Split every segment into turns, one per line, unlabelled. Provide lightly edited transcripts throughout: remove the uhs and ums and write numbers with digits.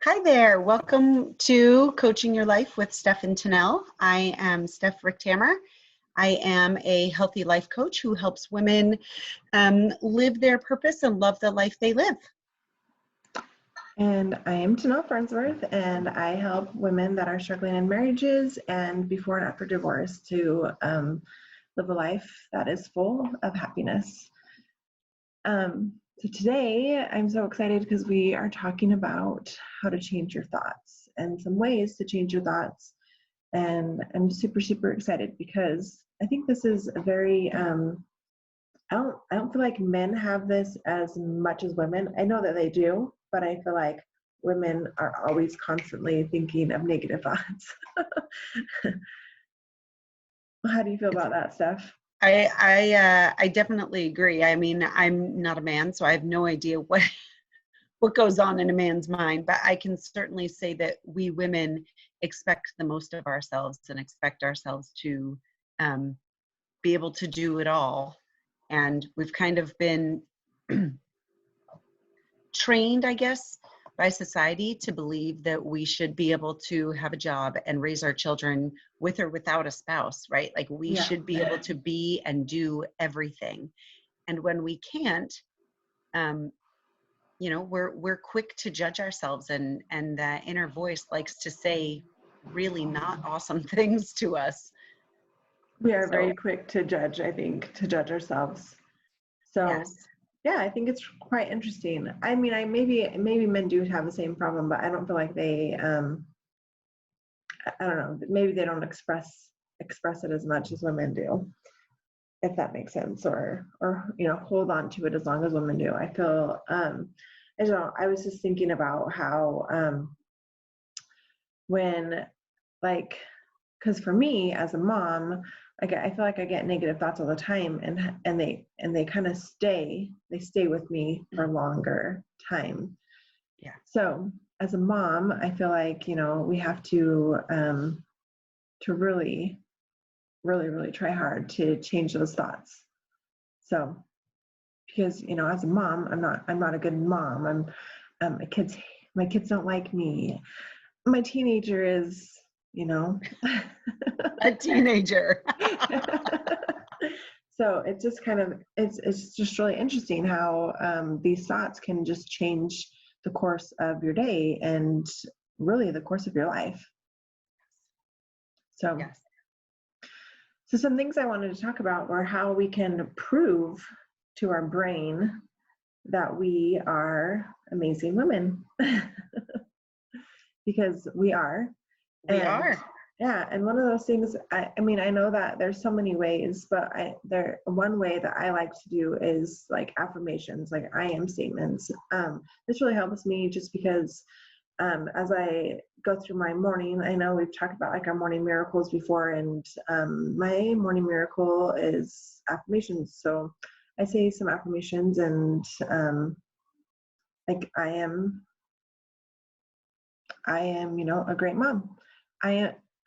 Hi there. Welcome to Coaching Your Life with Stef and TaNelle. I am Stef Richthammer. I am a healthy life coach who helps women live their purpose and love the life they live.
And I am TaNelle Farnsworth, and I help women that are struggling in marriages and before and after divorce to live a life that is full of happiness. So today I'm so excited because we are talking about how to change your thoughts and some ways to change your thoughts. And I'm super, super excited because I think this is a very, I don't feel like men have this as much as women. I know that they do, but I feel like women are always constantly thinking of negative thoughts. How do you feel about that, Steph?
I definitely agree. I mean, I'm not a man, so I have no idea what goes on in a man's mind, but I can certainly say that we women expect the most of ourselves and expect ourselves to be able to do it all. And we've kind of been trained, I guess, by society to believe that we should be able to have a job and raise our children with or without a spouse, right? Like we should be able to be and do everything. And when we can't, we're quick to judge ourselves, and the inner voice likes to say really not awesome things to us.
We are very quick to judge, I think, to judge ourselves. So
yes.
Yeah, I think it's quite interesting. I mean, maybe men do have the same problem, but I don't feel like they I don't know, maybe they don't express it as much as women do, if that makes sense, or hold on to it as long as women do. I feel I don't know, I was just thinking about how when, like, because for me as a mom, like I feel like I get negative thoughts all the time, and they kind of stay with me for a longer time.
Yeah.
So as a mom, I feel like we have to really, really, really try hard to change those thoughts. So because as a mom, I'm not a good mom. My kids don't like me. My teenager is
A teenager.
So it's just it's just really interesting how these thoughts can just change the course of your day and really the course of your life. So,
yes.
So some things I wanted to talk about were how we can prove to our brain that we are amazing women. Because we are.
We are.
Yeah, and one of those things, I mean, I know that there's so many ways, but one way that I like to do is like affirmations, like I am statements. This really helps me just because as I go through my morning, I know we've talked about like our morning miracles before, and my morning miracle is affirmations. So I say some affirmations, and like I am, a great mom.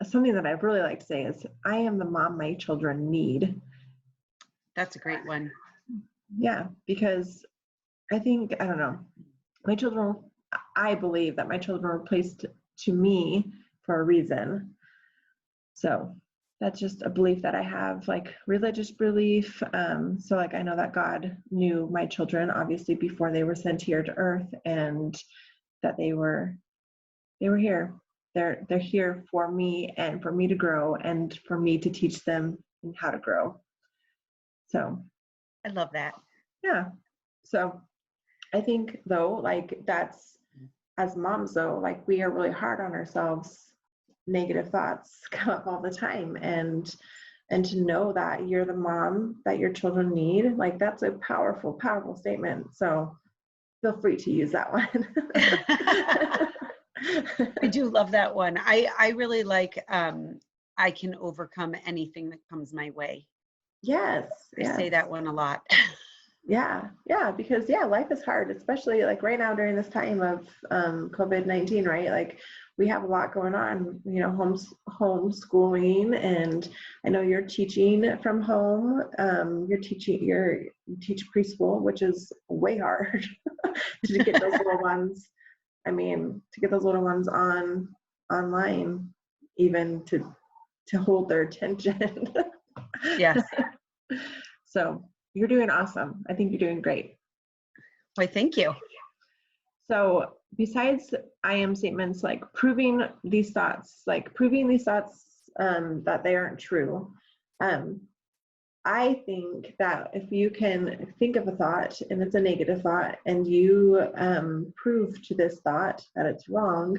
Something that I really like to say is, I am the mom my children need.
That's a great one.
Yeah, because I think, I don't know, I believe that my children were placed to me for a reason. So that's just a belief that I have, like religious belief. So like I know that God knew my children obviously before they were sent here to earth, and that they were here. They're here for me and for me to grow and for me to teach them how to grow. So
I love that.
Yeah. So I think though, like that's, as moms though, like we are really hard on ourselves. Negative thoughts come up all the time, and to know that you're the mom that your children need, like that's a powerful, powerful statement. So feel free to use that one.
I do love that one. I really like, I can overcome anything that comes my way.
Yes.
I say that one a lot.
Yeah, because life is hard, especially like right now during this time of COVID-19, right? Like we have a lot going on, homeschooling, and I know you're teaching from home. You teach preschool, which is way hard to get those little ones I mean, to get those little ones online, even to hold their attention.
Yes.
So you're doing awesome. I think you're doing great.
Why, thank you.
So besides I am statements, like proving these thoughts that they aren't true, I think that if you can think of a thought and it's a negative thought and you prove to this thought that it's wrong,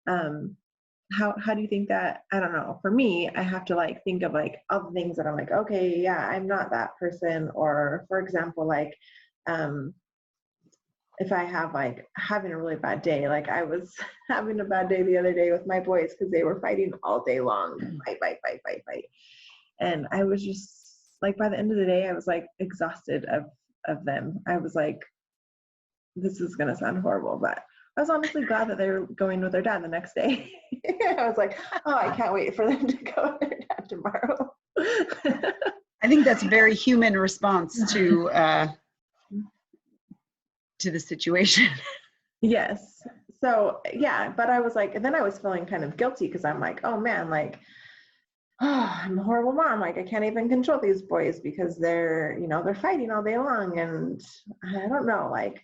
how do you think that, I don't know, for me, I have to like think of like all the things that I'm like, okay, yeah, I'm not that person. Or for example, like if I have like having a really bad day, like I was having a bad day the other day with my boys because they were fighting all day long, fight. And I was just like, by the end of the day, I was like exhausted of them. I was like, this is going to sound horrible, but I was honestly glad that they were going with their dad the next day. I was like, oh, I can't wait for them to go with their dad tomorrow.
I think that's a very human response to the situation.
Yes. So yeah, but I was like, and then I was feeling kind of guilty because I'm like, oh man, like, oh, I'm a horrible mom. Like I can't even control these boys because they're fighting all day long. And I don't know, like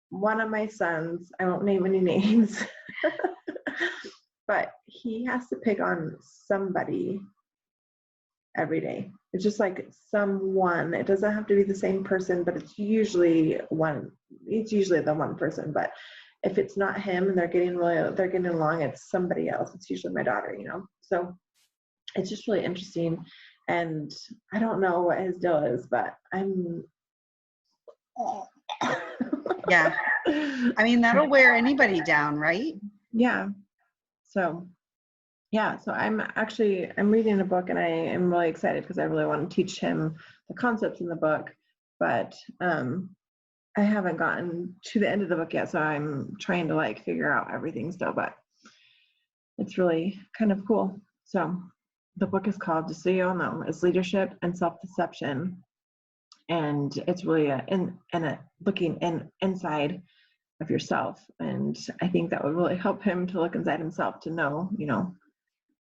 one of my sons, I won't name any names, but he has to pick on somebody every day. It's just like someone. It doesn't have to be the same person, but it's usually the one person. But if it's not him and they're getting along, it's somebody else. It's usually my daughter, So it's just really interesting. And I don't know what his deal is, but I'm
Yeah. I mean, that'll wear anybody down, right?
Yeah. So yeah, so I'm reading a book and I am really excited because I really want to teach him the concepts in the book, but I haven't gotten to the end of the book yet, so I'm trying to like figure out everything still, but it's really kind of cool. So the book is called, just so you all know, is Leadership and Self-Deception, and it's really looking inside of yourself, and I think that would really help him to look inside himself to know,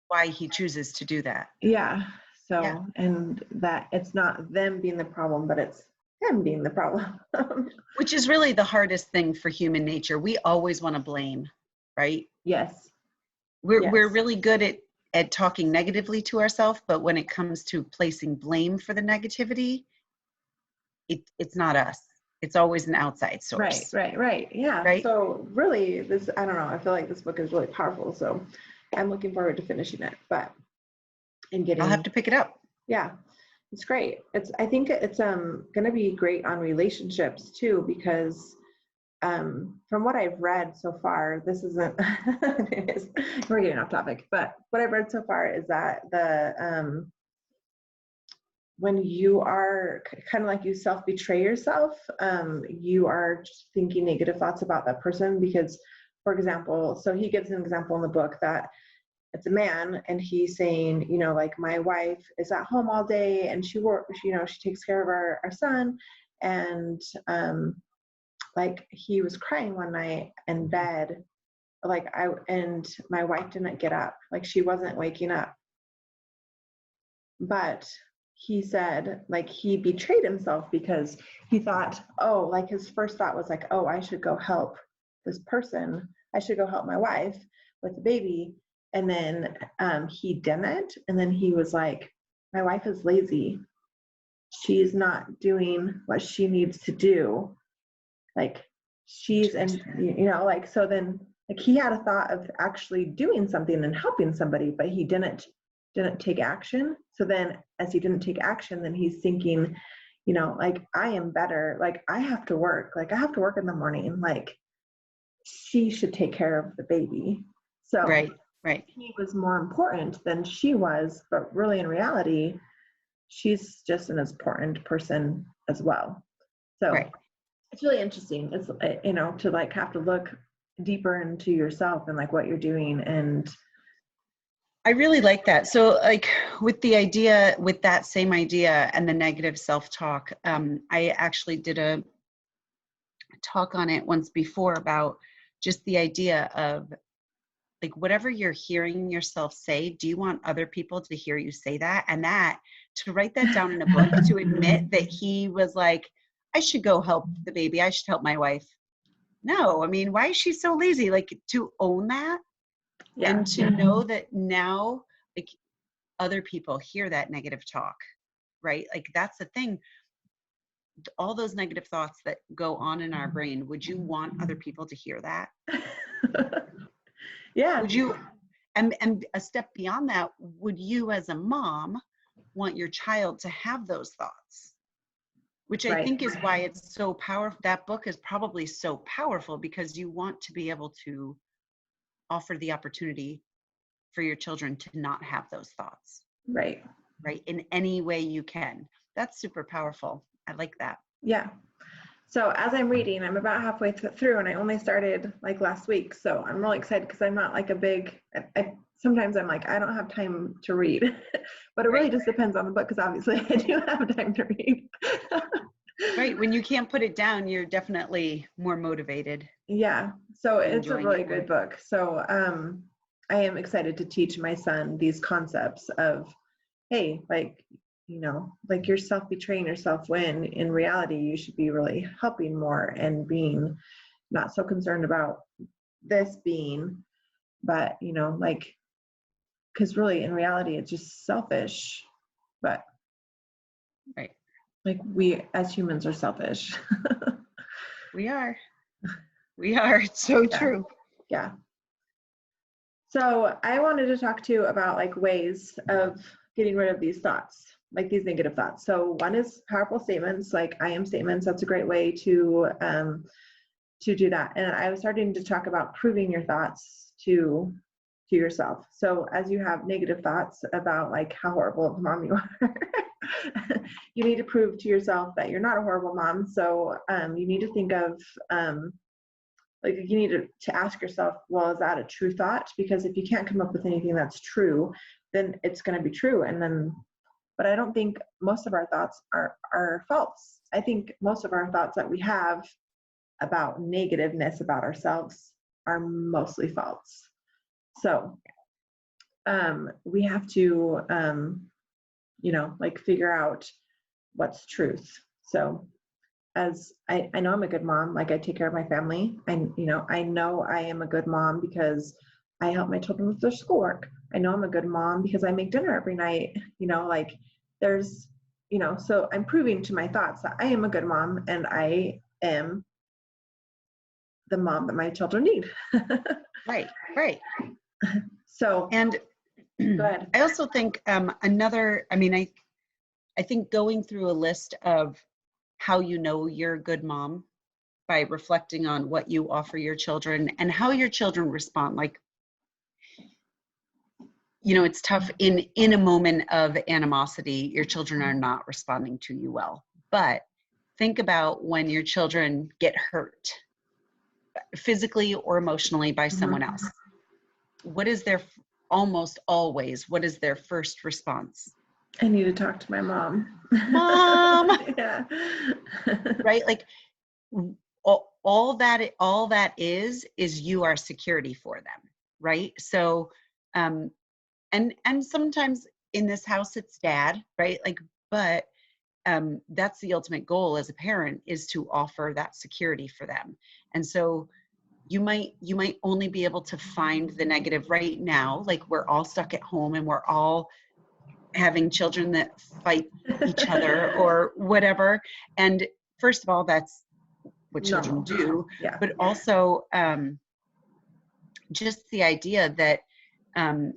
why he chooses to do that.
Yeah. So, and that it's not them being the problem, but it's him being the problem.
Which is really the hardest thing for human nature. We always want to blame, right?
Yes.
We're really good at talking negatively to ourselves, but when it comes to placing blame for the negativity, it's not us. It's always an outside source.
Right. Yeah.
Right?
So really I don't know, I feel like this book is really powerful. So I'm looking forward to finishing it,
I'll have to pick it up.
Yeah, it's great. I think it's going to be great on relationships too, because from what I've read so far, this isn't we're getting off topic, but what I've read so far is that when you are kind of like you self-betray yourself, you are just thinking negative thoughts about that person because, for example, so he gives an example in the book that it's a man and he's saying, like my wife is at home all day and she works, she takes care of our son. And like he was crying one night in bed, and my wife didn't get up, like she wasn't waking up. But he said like he betrayed himself because he thought, oh, like his first thought was like, oh, I should go help this person. I should go help my wife with the baby. And then he didn't. And then he was like, my wife is lazy. She's not doing what she needs to do. Like she's, and like, so then like he had a thought of actually doing something and helping somebody, but he didn't take action. So then as he didn't take action, then he's thinking, like I am better. Like I have to work in the morning. Like she should take care of the baby. So
Right.
he was more important than she was, but really in reality, she's just an important person as well. So It's really interesting. It's, to like have to look deeper into yourself and like what you're doing. And
I really like that. So like with that same idea and the negative self-talk, I actually did a talk on it once before about just the idea of like whatever you're hearing yourself say, do you want other people to hear you say that? And that to write that down in a book, to admit that he was like, I should go help the baby. I should help my wife. No, I mean, why is she so lazy? Like to own that and to know that now, like other people hear that negative talk, right? Like that's the thing. All those negative thoughts that go on in our brain, would you want other people to hear that?
Yeah.
Would you, and a step beyond that, would you as a mom want your child to have those thoughts? Which I think is why it's so powerful. That book is probably so powerful because you want to be able to offer the opportunity for your children to not have those thoughts. Right, in any way you can. That's super powerful. I like that.
Yeah. So as I'm reading, I'm about halfway through, and I only started like last week. So I'm really excited because I'm not like a big, sometimes I'm like, I don't have time to read, but it really just depends on the book, because obviously I do have time to read.
Right. When you can't put it down, you're definitely more motivated.
Yeah. So it's a really good book. So I am excited to teach my son these concepts of, hey, like, you know, like you're self-betraying yourself when in reality you should be really helping more and being not so concerned about this being, but, you know, like, because really in reality it's just selfish, but like we as humans are selfish.
We are. It's so true.
Yeah. So I wanted to talk to you about like ways of getting rid of these thoughts, like these negative thoughts. So one is powerful statements, like I am statements. That's a great way to do that. And I was starting to talk about proving your thoughts to yourself. So as you have negative thoughts about like how horrible of a mom you are, you need to prove to yourself that you're not a horrible mom. So you need to think of like you need to ask yourself, well, is that a true thought? Because if you can't come up with anything that's true, then it's going to be true. And then, but I don't think most of our thoughts are false. I think most of our thoughts that we have about negativeness about ourselves are mostly false. So we have to, you know, like figure out what's truth. So as I know I'm a good mom, like I take care of my family. I know I am a good mom because I help my children with their schoolwork. I know I'm a good mom because I make dinner every night, you know, like there's, you know, so I'm proving to my thoughts that I am a good mom and I am the mom that my children need.
Right.
So,
and
go ahead.
I also think I think going through a list of how you know you're a good mom by reflecting on what you offer your children and how your children respond. Like, you know, it's tough in a moment of animosity, your children are not responding to you well. But think about when your children get hurt physically or emotionally by someone else. What is their almost always, what is their first response?
I need to talk to my mom.
Mom.
Yeah.
Right? Like all that is you are security for them, right? So and sometimes in this house it's dad, right? Like, but that's the ultimate goal as a parent, is to offer that security for them. And so you might only be able to find the negative right now. Like we're all stuck at home and we're all having children that fight each other or whatever. And first of all, that's what children do. Yeah. But also just the idea that I'm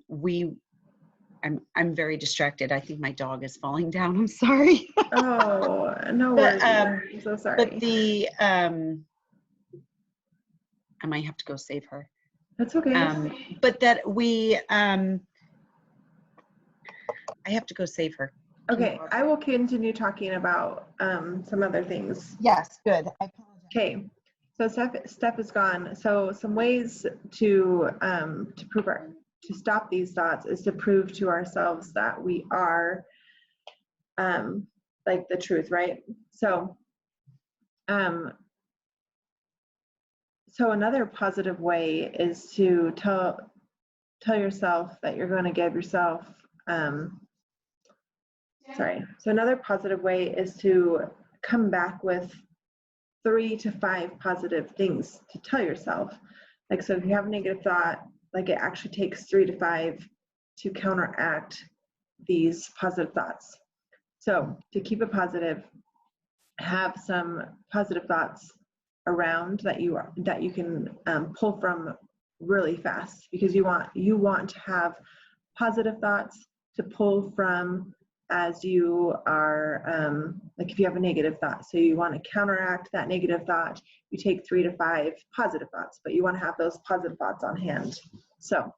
very distracted. I think my dog is falling down. I'm sorry.
Oh, no worries. I'm so sorry.
But I might have to go save her.
That's okay.
But that I have to go save her.
Okay, I will continue talking about some other things.
Yes, good. I apologize.
Okay, so Steph is gone. So some ways to stop these thoughts is to prove to ourselves that we are like the truth, right? So So another positive way is to tell yourself that you're going to give yourself, so another positive way is to come back with 3 to 5 positive things to tell yourself. Like, so if you have a negative thought, like it actually takes 3 to 5 to counteract these positive thoughts. So to keep it positive, have some positive thoughts around that you can pull from really fast, because you want to have positive thoughts to pull from as you are, like if you have a negative thought, so you want to counteract that negative thought, you take 3 to 5 positive thoughts, but you want to have those positive thoughts on hand. So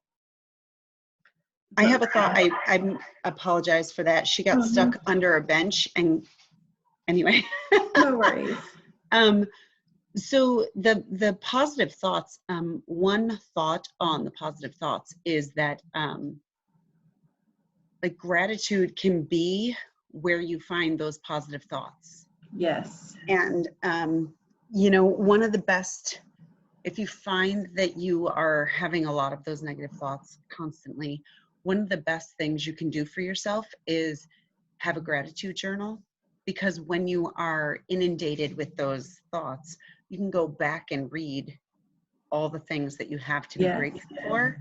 I have a thought. I apologize for that. She got stuck under a bench, and anyway.
No worries.
So the positive thoughts, one thought on the positive thoughts is that like gratitude can be where you find those positive thoughts.
Yes.
And you know, one of the best, if you find that you are having a lot of those negative thoughts constantly, one of the best things you can do for yourself is have a gratitude journal. Because when you are inundated with those thoughts, you can go back and read all the things that you have to be grateful for.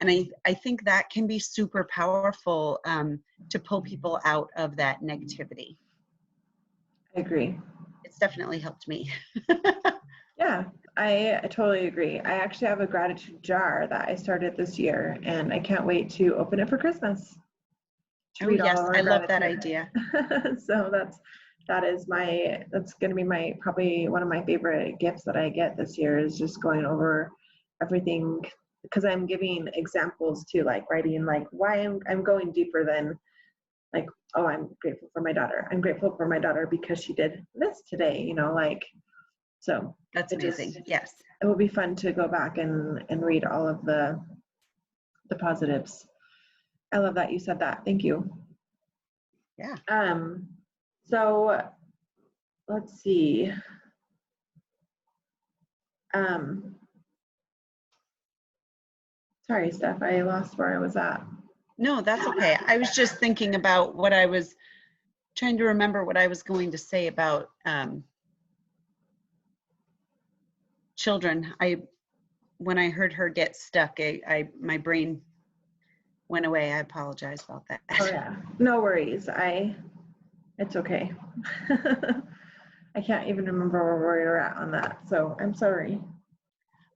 And I think that can be super powerful to pull people out of that negativity.
I agree.
It's definitely helped me.
Yeah, I totally agree. I actually have a gratitude jar that I started this year, and I can't wait to open it for Christmas.
Oh yes, I love that idea.
So that's going to be my, probably one of my favorite gifts that I get this year, is just going over everything, because I'm giving examples to, like, writing like why I'm going deeper than like, oh, I'm grateful for my daughter. I'm grateful for my daughter because she did this today, you know, like, so
that's amazing. Yes.
It will be fun to go back and read all of the positives. I love that you said that. Thank you.
Yeah.
So let's see. Sorry, Steph, I lost where I was at.
No, that's okay. I was just thinking about what I was trying to remember what I was going to say about children. When I heard her get stuck, my brain went away. I apologize about that.
Oh yeah, no worries. It's okay. I can't even remember where we were at on that, so I'm sorry.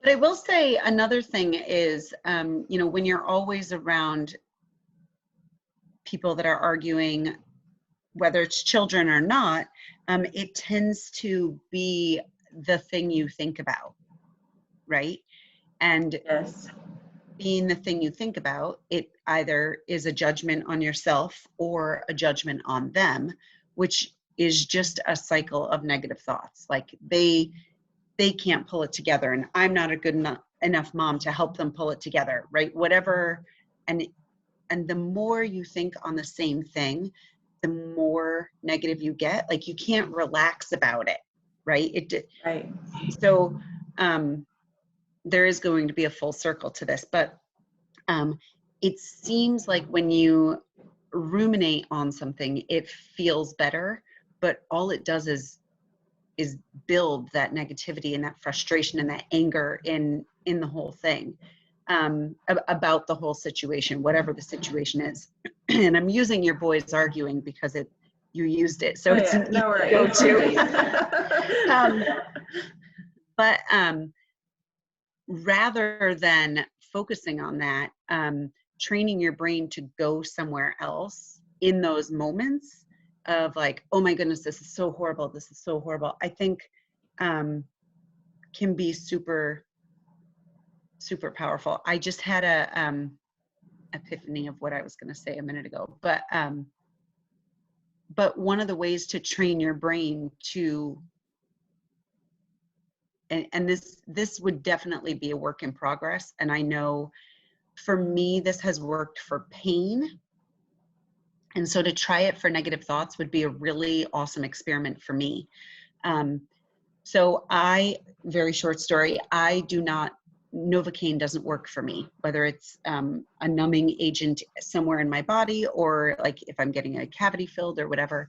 But I will say another thing is, you know, when you're always around people that are arguing, whether it's children or not, it tends to be the thing you think about, right? And
yes,
being the thing you think about, it either is a judgment on yourself or a judgment on them, which is just a cycle of negative thoughts. Like they can't pull it together, and I'm not a good enough mom to help them pull it together, right? Whatever. And the more you think on the same thing, the more negative you get. Like you can't relax about it, right?
right.
So there is going to be a full circle to this, but it seems like when you ruminate on something, it feels better, but all it does is build that negativity and that frustration and that anger in the whole thing, about the whole situation, whatever the situation is. And I'm using your boys arguing because you used it, so it's an
no
easy go-to. But rather than focusing on that, training your brain to go somewhere else in those moments of like, oh my goodness, this is so horrible, this is so horrible, I think can be super, super powerful. I just had a epiphany of what I was going to say a minute ago, but one of the ways to train your brain to, and this would definitely be a work in progress, and I know for me this has worked for pain, and so to try it for negative thoughts would be a really awesome experiment for me. So very short story, Novocaine doesn't work for me, whether it's a numbing agent somewhere in my body or like if I'm getting a cavity filled or whatever.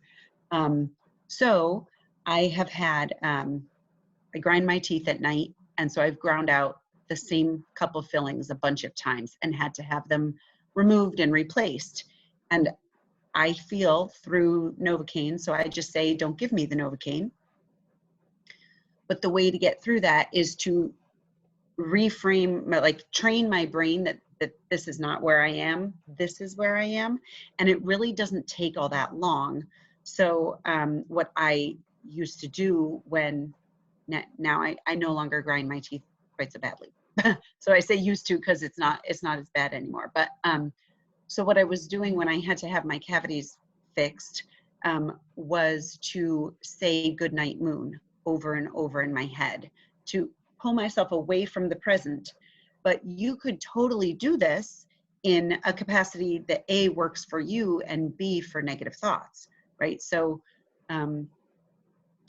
So I have had, I grind my teeth at night. And so I've ground out the same couple fillings a bunch of times and had to have them removed and replaced. And I feel through Novocaine, so I just say, don't give me the Novocaine. But the way to get through that is to reframe, like train my brain that this is not where I am, this is where I am. And it really doesn't take all that long. So what I used to do when, now I no longer grind my teeth quite so badly. So I say used to because it's not as bad anymore. But so what I was doing when I had to have my cavities fixed was to say goodnight moon over and over in my head to pull myself away from the present. But you could totally do this in a capacity that A, works for you, and B, for negative thoughts, right? So I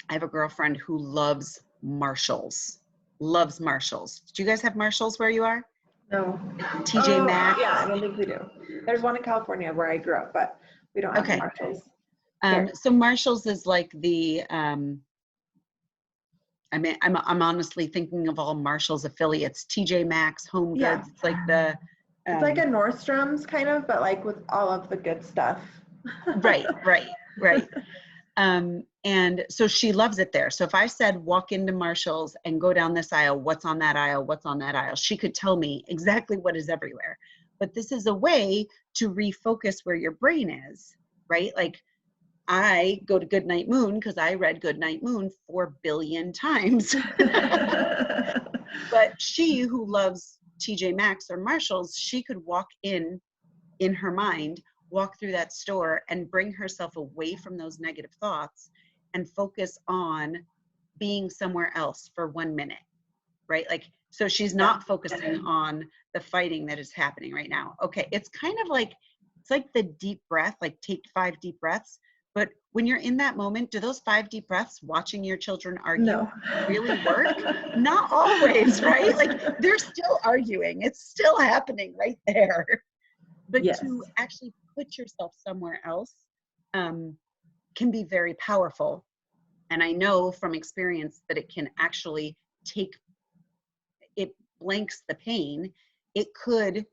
have a girlfriend who loves Marshalls. Do you guys have Marshalls where you are?
No.
TJ Maxx?
Yeah, I don't think we do. There's one in California where I grew up, but we don't have Marshalls.
So Marshalls is like the, I mean, I'm honestly thinking of all Marshalls affiliates, TJ Maxx, Home Goods. It's like the,
it's like a Nordstrom's kind of, but like with all of the good stuff.
Right. And so she loves it there. So if I said, walk into Marshall's and go down this aisle, what's on that aisle? What's on that aisle? She could tell me exactly what is everywhere. But this is a way to refocus where your brain is, right? Like I go to Goodnight Moon because I read Goodnight Moon 4 billion times. But she, who loves TJ Maxx or Marshall's, she could walk in her mind, walk through that store and bring herself away from those negative thoughts and focus on being somewhere else for 1 minute, right? Like, so she's not focusing on the fighting that is happening right now. Okay, it's kind of like, it's like the deep breath, like take 5 deep breaths. But when you're in that moment, do those 5 deep breaths, watching your children argue, really work? Not always, right? Like they're still arguing. It's still happening right there. But to actually put yourself somewhere else can be very powerful. And I know from experience that it can actually it blanks the pain. It could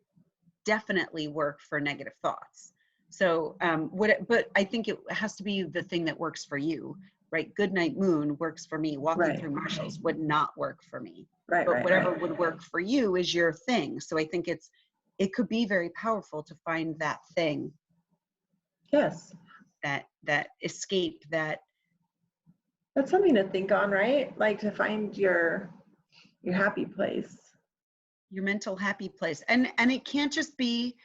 definitely work for negative thoughts. So, but I think it has to be the thing that works for you, right? Goodnight Moon works for me. Walking through Marshalls would not work for me. But whatever would work for you is your thing. So I think it could be very powerful to find that thing.
Yes.
That escape, that's
something to think on, right? Like to find your happy place.
Your mental happy place. And it can't just be,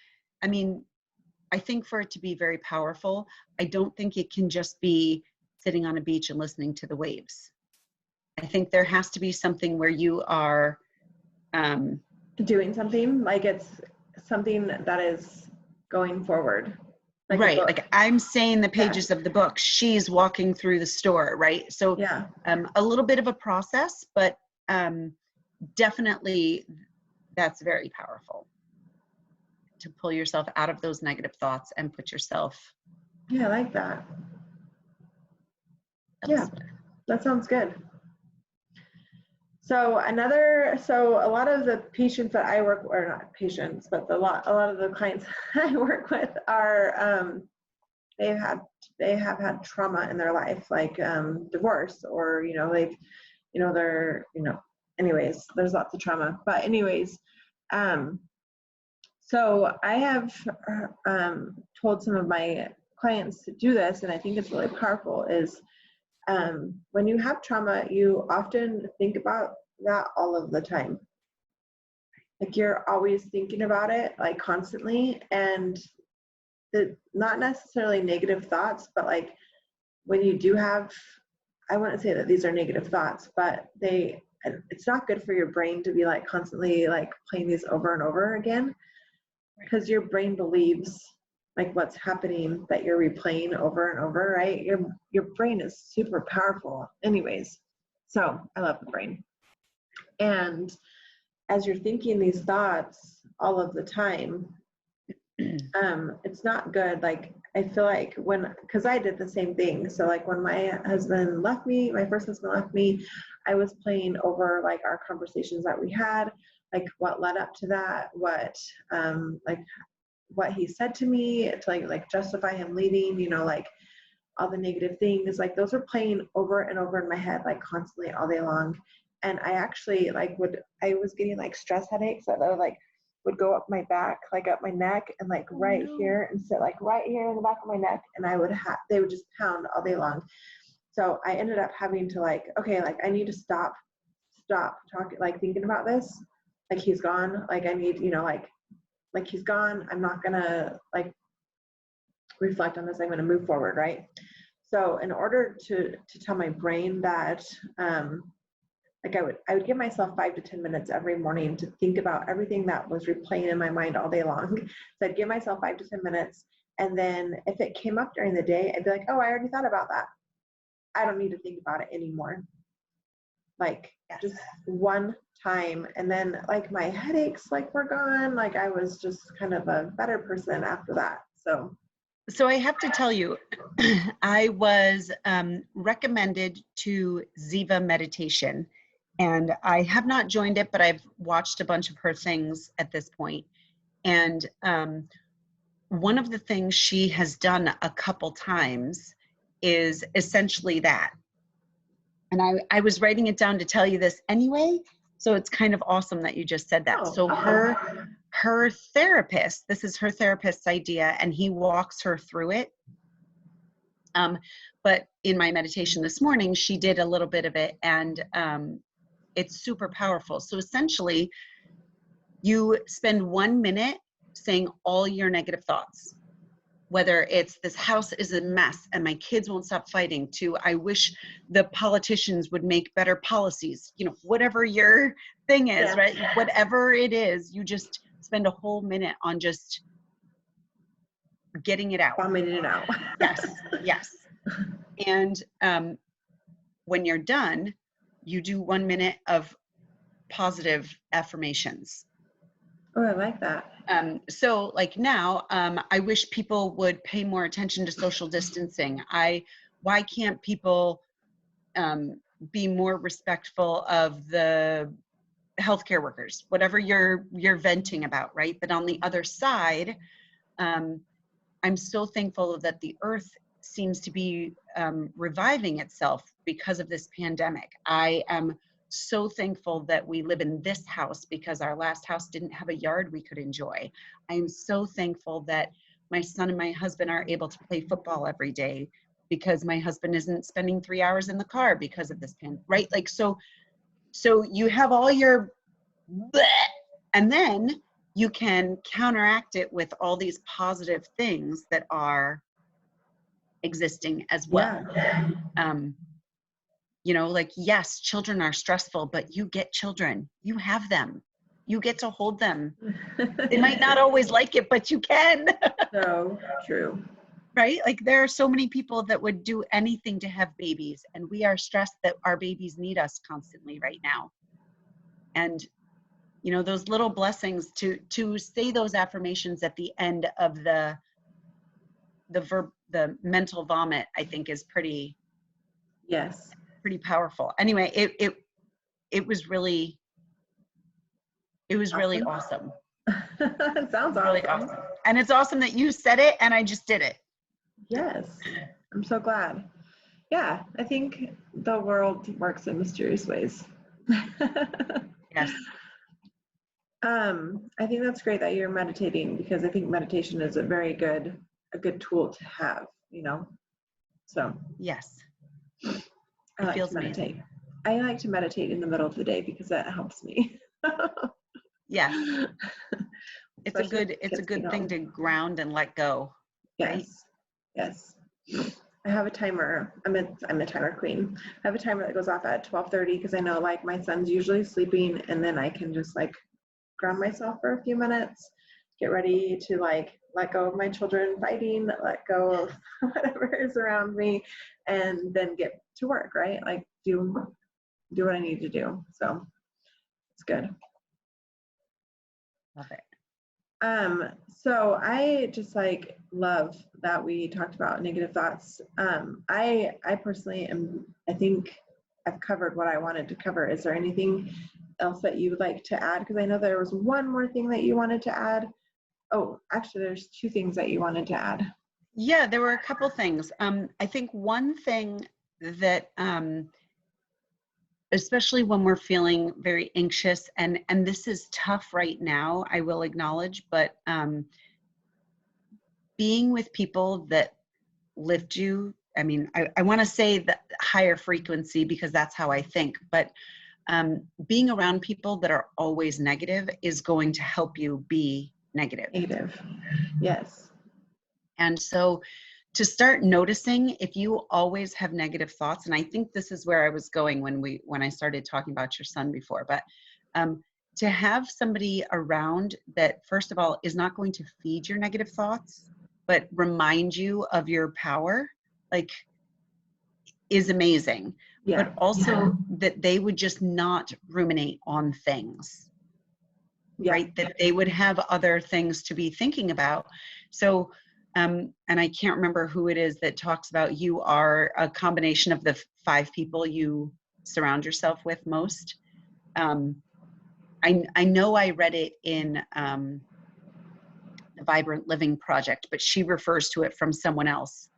I mean, I think for it to be very powerful, I don't think it can just be sitting on a beach and listening to the waves. I think there has to be something where you are
doing something, like it's something that is going forward.
Like right, like I'm saying the pages of the book, she's walking through the store, right? So a little bit of a process, but definitely that's very powerful to pull yourself out of those negative thoughts and put yourself.
Yeah, I like that. Yeah, that sounds good. So a lot of the patients that I work, or not patients, but a lot of the clients I work with are, they have had trauma in their life, like divorce, or anyways, there's lots of trauma. But anyways, so I have told some of my clients to do this, and I think it's really powerful, is when you have trauma, you often think about that all of the time. Like you're always thinking about it, like constantly, and not necessarily negative thoughts, but like when you do have, I wouldn't say that these are negative thoughts, but it's not good for your brain to be like constantly like playing these over and over again, because your brain believes like what's happening that you're replaying over and over, right? Your brain is super powerful anyways. So I love the brain. And as you're thinking these thoughts all of the time, it's not good. Like, I feel like because I did the same thing. So like when my husband left me, my first husband left me, I was playing over like our conversations that we had, like what led up to that, like what he said to me to like justify him leaving, like all the negative things, like those were playing over and over in my head, like constantly all day long. And I actually I was getting like stress headaches that would go up my back, like up my neck, and like right here, and sit like right here in the back of my neck, and they would just pound all day long. So I ended up having to okay, like I need to stop talking, like thinking about this, like he's gone, like I need, like he's gone, I'm not gonna like reflect on this, I'm gonna move forward, right? So in order to tell my brain that like I would give myself 5 to 10 minutes every morning to think about everything that was replaying in my mind all day long. So I'd give myself 5 to 10 minutes, and then if it came up during the day, I'd be like, oh, I already thought about that, I don't need to think about it anymore. Like just one time, and then like my headaches were gone, like I was just kind of a better person after that.
So I have to tell you, I was recommended to Ziva meditation, and I have not joined it, but I've watched a bunch of her things at this point. And one of the things she has done a couple times is essentially that. And I was writing it down to tell you this anyway, so it's kind of awesome that you just said that.
Oh,
so her therapist, this is her therapist's idea, and he walks her through it. But in my meditation this morning, she did a little bit of it, and it's super powerful. So essentially, you spend 1 minute saying all your negative thoughts, whether it's this house is a mess and my kids won't stop fighting, to I wish the politicians would make better policies, whatever your thing is, right? Whatever it is, you just spend a whole minute on just getting it out.
Vomiting it out.
Yes. And when you're done, you do 1 minute of positive affirmations.
Oh, I like that.
So like now, I wish people would pay more attention to social distancing. Why can't people be more respectful of the healthcare workers, whatever you're venting about, right? But on the other side, I'm so thankful that the earth seems to be reviving itself because of this pandemic. I am so thankful that we live in this house because our last house didn't have a yard we could enjoy. I am so thankful that my son and my husband are able to play football every day because my husband isn't spending 3 hours in the car because of this pandemic, right? Like, so you have all your bleh, and then you can counteract it with all these positive things that are existing as well. Like, yes, children are stressful, but you get children, you have them, you get to hold them. They might not always like it, but you can.
So true.
Right? Like, there are so many people that would do anything to have babies, and we are stressed that our babies need us constantly right now. And those little blessings, to say those affirmations at the end of the mental vomit, I think is pretty powerful. Anyway, it was really awesome.
It sounds
really awesome. And it's awesome that you said it and I just did it.
Yes, I'm so glad. Yeah, I think the world works in mysterious ways.
Yes.
I think that's great that you're meditating, because I think meditation is a good tool to have, So
yes,
I like to meditate. Amazing. I like to meditate in the middle of the day because that helps me.
Yes. It's a good thing to ground and let go.
Yes.
Right?
Yes. I have a timer. I'm a timer queen. I have a timer that goes off at 12:30 because I know my son's usually sleeping, and then I can just ground myself for a few minutes, get ready to let go of my children fighting, let go of whatever is around me, and then get to work, right? Do do what I need to do. So it's good.
Love it.
So I just like love that we talked about negative thoughts. I personally I think I've covered what I wanted to cover. Is there anything else that you would like to add? Because I know there was one more thing that you wanted to add. Oh, actually there's two things that you wanted to add.
Yeah, there were a couple things. I think one thing that, especially when we're feeling very anxious, and this is tough right now, I will acknowledge, but being with people that lift you, I mean, I want to say that higher frequency because that's how I think, but being around people that are always negative is going to help you be negative.
Negative. Yes.
And so to start noticing if you always have negative thoughts, and I think this is where I was going when I started talking about your son before, but to have somebody around that, first of all, is not going to feed your negative thoughts, but remind you of your power, like, is amazing.
Yeah.
But also that they would just not ruminate on things.
Yeah.
Right? That they would have other things to be thinking about. So, and I can't remember who it is that talks about you are a combination of the 5 people you surround yourself with most. I know I read it in the Vibrant Living Project, but she refers to it from someone else.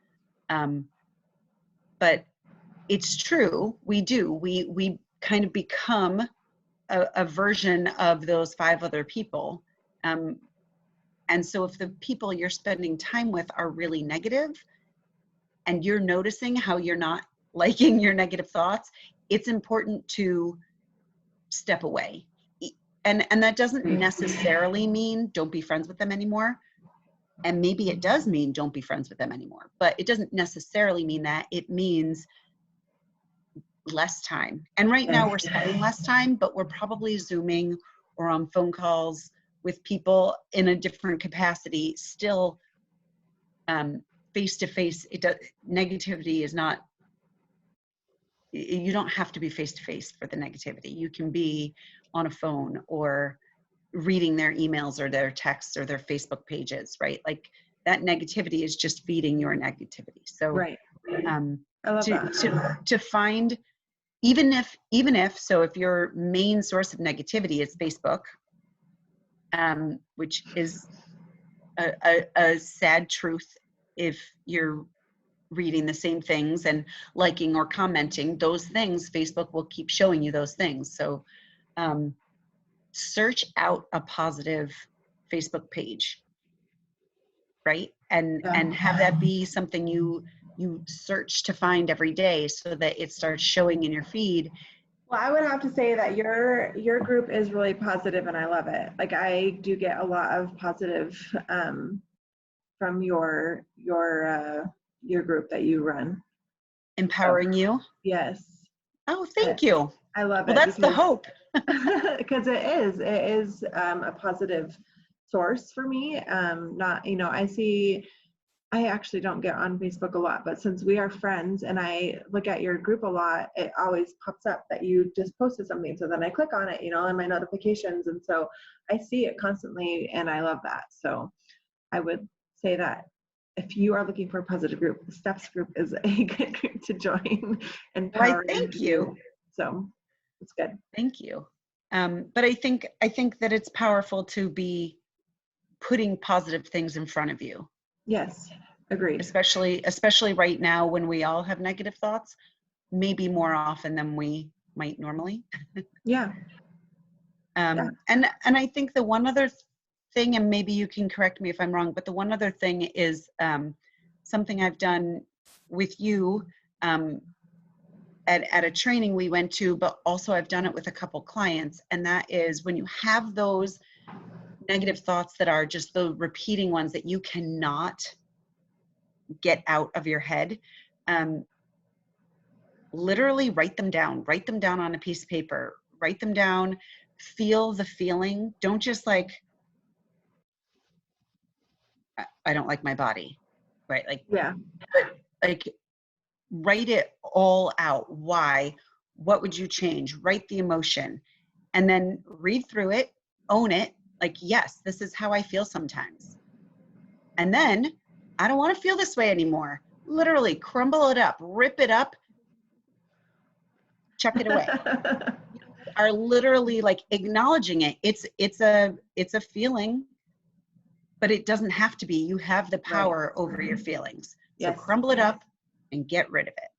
But it's true. We do. We kind of become a version of those 5 other people. And so if the people you're spending time with are really negative and you're noticing how you're not liking your negative thoughts, it's important to step away. And that doesn't necessarily mean don't be friends with them anymore. And maybe it does mean don't be friends with them anymore, but it doesn't necessarily mean that. It means less time. And right now we're spending less time, but we're probably Zooming or on phone calls with people in a different capacity, still face to face. Negativity is not, you don't have to be face to face for the negativity. You can be on a phone or reading their emails or their texts or their Facebook pages, right? Like that negativity is just feeding your negativity. So
right. I love that.
To find, even if, so if your main source of negativity is Facebook, which is a sad truth, if you're reading the same things and liking or commenting those things, Facebook will keep showing you those things. So search out a positive Facebook page, right? And have that be something you search to find every day so that it starts showing in your feed.
Well, I would have to say that your group is really positive and I love it. Like I do get a lot of positive from your group that you run.
Empowering you?
Yes.
Oh, thank you.
I love it.
Well, that's the hope.
Because it is a positive source for me. Not, I actually don't get on Facebook a lot, but since we are friends and I look at your group a lot, it always pops up that you just posted something. So then I click on it, in my notifications. And so I see it constantly and I love that. So I would say that if you are looking for a positive group, Stef's group is a good group to join. And
thank you.
So it's good.
Thank you. But I think that it's powerful to be putting positive things in front of you.
Yes, agreed.
Especially right now when we all have negative thoughts, maybe more often than we might normally.
Yeah.
And I think the one other thing, and maybe you can correct me if I'm wrong, but the one other thing is something I've done with you at a training we went to, but also I've done it with a couple clients. And that is when you have those negative thoughts that are just the repeating ones that you cannot get out of your head, literally write them down on a piece of paper, write them down, feel the feeling. Don't just like, I don't like my body, right? Like,
yeah,
like write it all out. Why? What would you change? Write the emotion and then read through it, own it. Like, yes, this is how I feel sometimes. And then I don't want to feel this way anymore. Literally crumble it up, rip it up, chuck it away. Are literally like acknowledging it. It's a feeling, but it doesn't have to be. You have the power over your feelings. So
Yes.
crumble it up and get rid of it.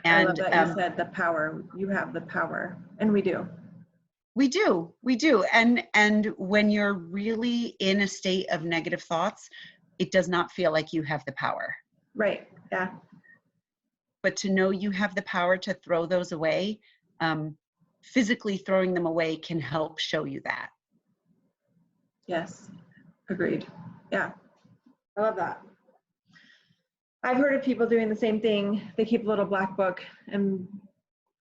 I love
And
that you said the power. You have the power, and we do.
we do. And when you're really in a state of negative thoughts, it does not feel like you have the power.
Right. Yeah.
But to know you have the power to throw those away, physically throwing them away can help show you that.
Yes. Agreed. Yeah. I love that. I've heard of people doing the same thing. They keep a little black book and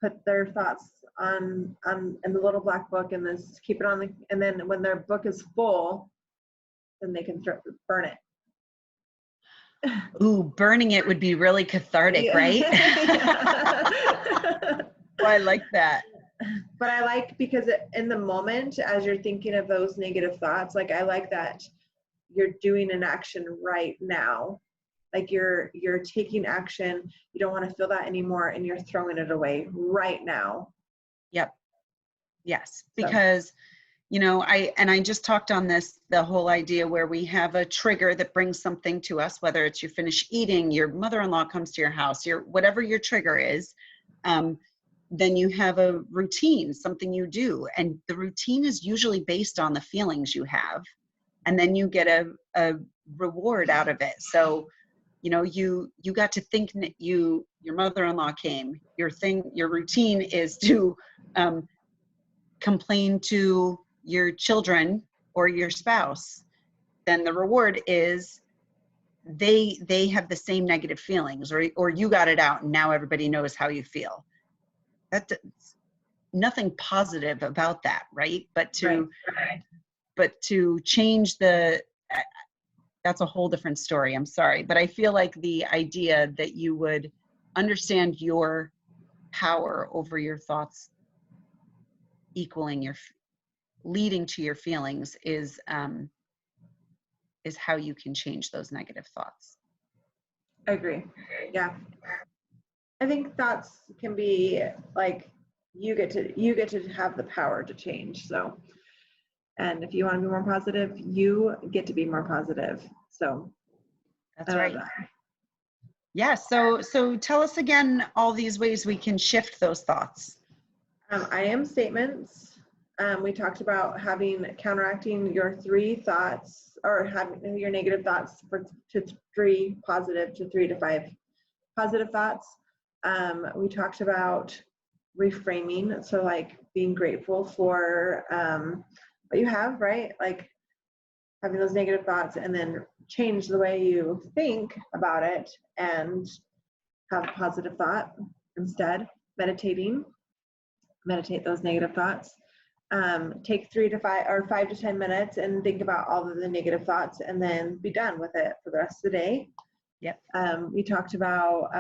put their thoughts on in the little black book, and this keep it on the, and then when their book is full, then they can burn it.
Ooh, burning it would be really cathartic, right? Oh, I like that.
But I like, because in the moment, as you're thinking of those negative thoughts, like I like that you're doing an action right now. Like you're taking action. You don't want to feel that anymore, and you're throwing it away right now.
Yep. Yes, because you know, I just talked on this, the whole idea where we have a trigger that brings something to us, whether it's you finish eating, your mother-in-law comes to your house, your whatever your trigger is, then you have a routine, something you do, and the routine is usually based on the feelings you have, and then you get a reward out of it. So you know, you got to think, your mother-in-law came, your routine is to complain to your children or your spouse. Then the reward is they have the same negative feelings, or you got it out and now everybody knows how you feel. That's nothing positive about that, right? But to change that's a whole different story. I'm sorry, but I feel like the idea that you would understand your power over your thoughts leading to your feelings is how you can change those negative thoughts.
I agree. Yeah. I think thoughts can be like, you get to have the power to change. So, and if you want to be more positive, you get to be more positive. So
that's right. Yeah. So tell us again all these ways we can shift those thoughts.
I am statements. We talked about counteracting your 3 thoughts, or having your negative thoughts to 3 positive, to 3 to 5 positive thoughts. We talked about reframing. So like being grateful for what you have, right? Like having those negative thoughts and then change the way you think about it and have a positive thought instead. Meditate those negative thoughts. Take 3 to 5 or 5 to 10 minutes and think about all of the negative thoughts, and then be done with it for the rest of the day.
Yep.
We talked about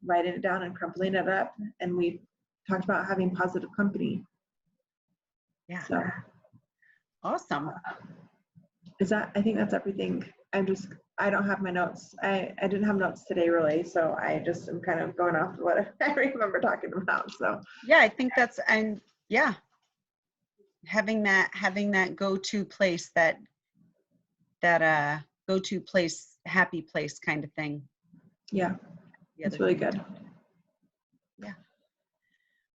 writing it down and crumpling it up, and we talked about having positive company.
Yeah.
So
awesome.
I think that's everything. I don't have my notes. I didn't have notes today really, so I just am kind of going off what I remember talking about. So
yeah, I think that's, and yeah, having that go-to place, that go-to place, happy place kind of thing.
Yeah, it's really good.
Yeah.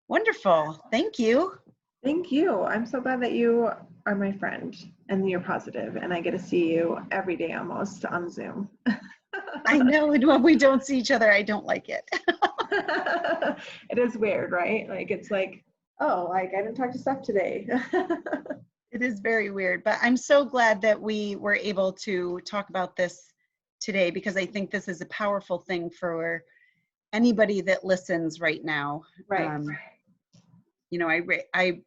Wonderful. Thank you.
Thank you. I'm so glad that you are my friend and you're positive, and I get to see you every day almost on Zoom.
I know, and when we don't see each other, I don't like it.
It is weird, right? Like, it's like, oh, like I didn't talk to Stef today.
It is very weird, but I'm so glad that we were able to talk about this today, because I think this is a powerful thing for anybody that listens right now.
Right.
You know, I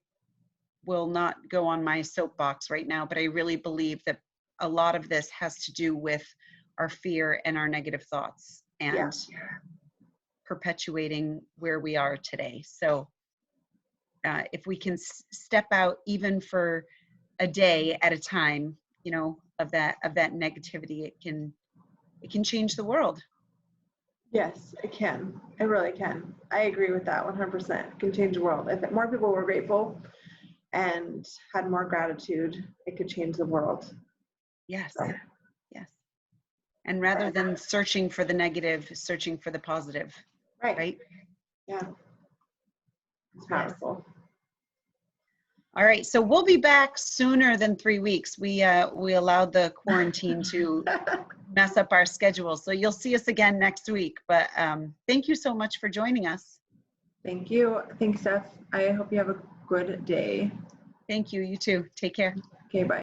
will not go on my soapbox right now, but I really believe that a lot of this has to do with our fear and our negative thoughts, and perpetuating where we are today. So if we can step out even for a day at a time, of that negativity, it can change the world.
Yes, it can. It really can. I agree with that 100%. It can change the world. If more people were grateful and had more gratitude, it could change the world.
Yes.
So,
Yes. And rather than searching for the negative, searching for the positive. Right?
Yeah. It's powerful.
All right, so we'll be back sooner than 3 weeks. We allowed the quarantine to mess up our schedule, so you'll see us again next week. But thank you so much for joining us.
Thank you. Thanks, Steph. I hope you have a good day.
Thank you. You too. Take care.
Okay, bye.